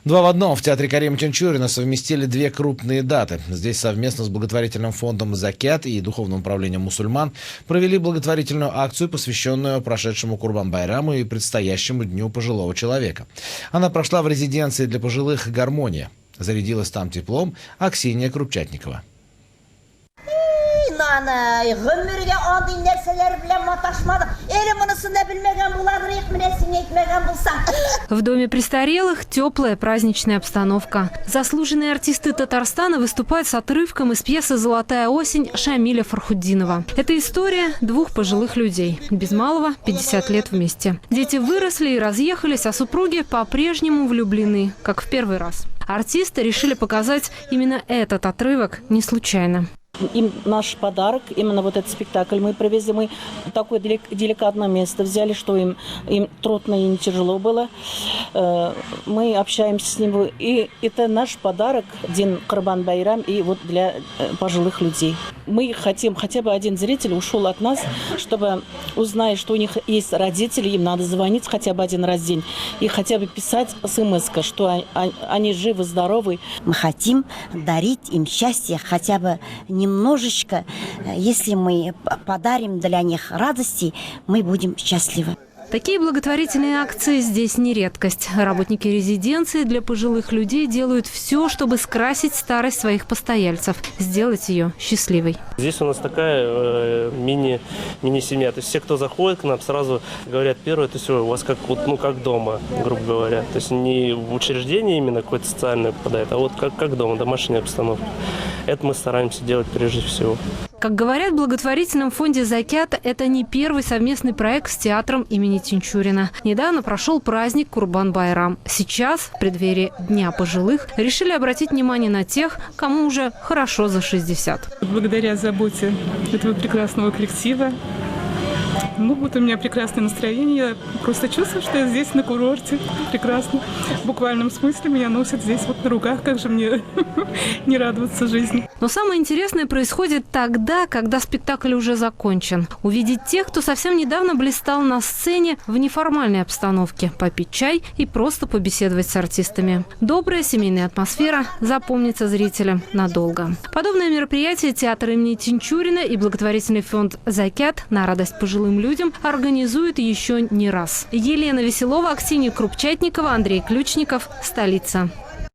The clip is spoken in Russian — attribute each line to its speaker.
Speaker 1: Два в одном. В театре Карима Тинчурина совместили две крупные даты. Здесь совместно с благотворительным фондом «Закят» и Духовным управлением мусульман провели благотворительную акцию, посвященную прошедшему Курбан-байраму и предстоящему Дню пожилого человека. Она прошла в резиденции для пожилых «Гармония». Зарядилась там теплом Аксинья Крупчатникова.
Speaker 2: В доме престарелых теплая праздничная обстановка. Заслуженные артисты Татарстана выступают с отрывком из пьесы «Золотая осень» Шамиля Фархуддинова. Это история двух пожилых людей. Без малого 50 лет вместе. Дети выросли и разъехались, а супруги по-прежнему влюблены, как в первый раз. Артисты решили показать именно этот отрывок не случайно.
Speaker 3: Им наш подарок, именно вот этот спектакль мы привезли. Мы такое деликатное место взяли, что им трудно и не тяжело было. Мы общаемся с ним. И это наш подарок, День Курбан-байрам, и вот для пожилых людей. Мы хотим, хотя бы один зритель ушел от нас, чтобы узнать, что у них есть родители, им надо звонить хотя бы один раз в день. И хотя бы писать смс-ка, что они живы, здоровы.
Speaker 4: Мы хотим дарить им счастье хотя бы немножечко. Если мы подарим для них радости, мы будем счастливы.
Speaker 2: Такие благотворительные акции здесь не редкость. Работники резиденции для пожилых людей делают все, чтобы скрасить старость своих постояльцев, сделать ее счастливой.
Speaker 5: Здесь у нас такая мини-семья. То есть все, кто заходит к нам, сразу говорят, первое, это все у вас как дома, грубо говоря. То есть не в учреждении именно какое-то социальное попадает, а вот как дома, домашняя обстановка. Это мы стараемся делать прежде всего.
Speaker 2: Как говорят в благотворительном фонде «Закят», это не первый совместный проект с театром имени Тинчурина. Недавно прошел праздник Курбан-байрам. Сейчас, в преддверии Дня пожилых, решили обратить внимание на тех, кому уже хорошо за 60.
Speaker 6: Благодаря заботе этого прекрасного коллектива, вот у меня прекрасное настроение. Я просто чувствую, что я здесь на курорте. Прекрасно. В буквальном смысле меня носят здесь вот на руках. Как же мне не радоваться жизни.
Speaker 2: Но самое интересное происходит тогда, когда спектакль уже закончен. Увидеть тех, кто совсем недавно блистал на сцене в неформальной обстановке, попить чай и просто побеседовать с артистами. Добрая семейная атмосфера запомнится зрителям надолго. Подобное мероприятие театр имени Тинчурина и благотворительный фонд «Закят» на радость пожилым людям организуют еще не раз. Елена Веселова, Аксинья Крупчатникова, Андрей Ключников. Столица.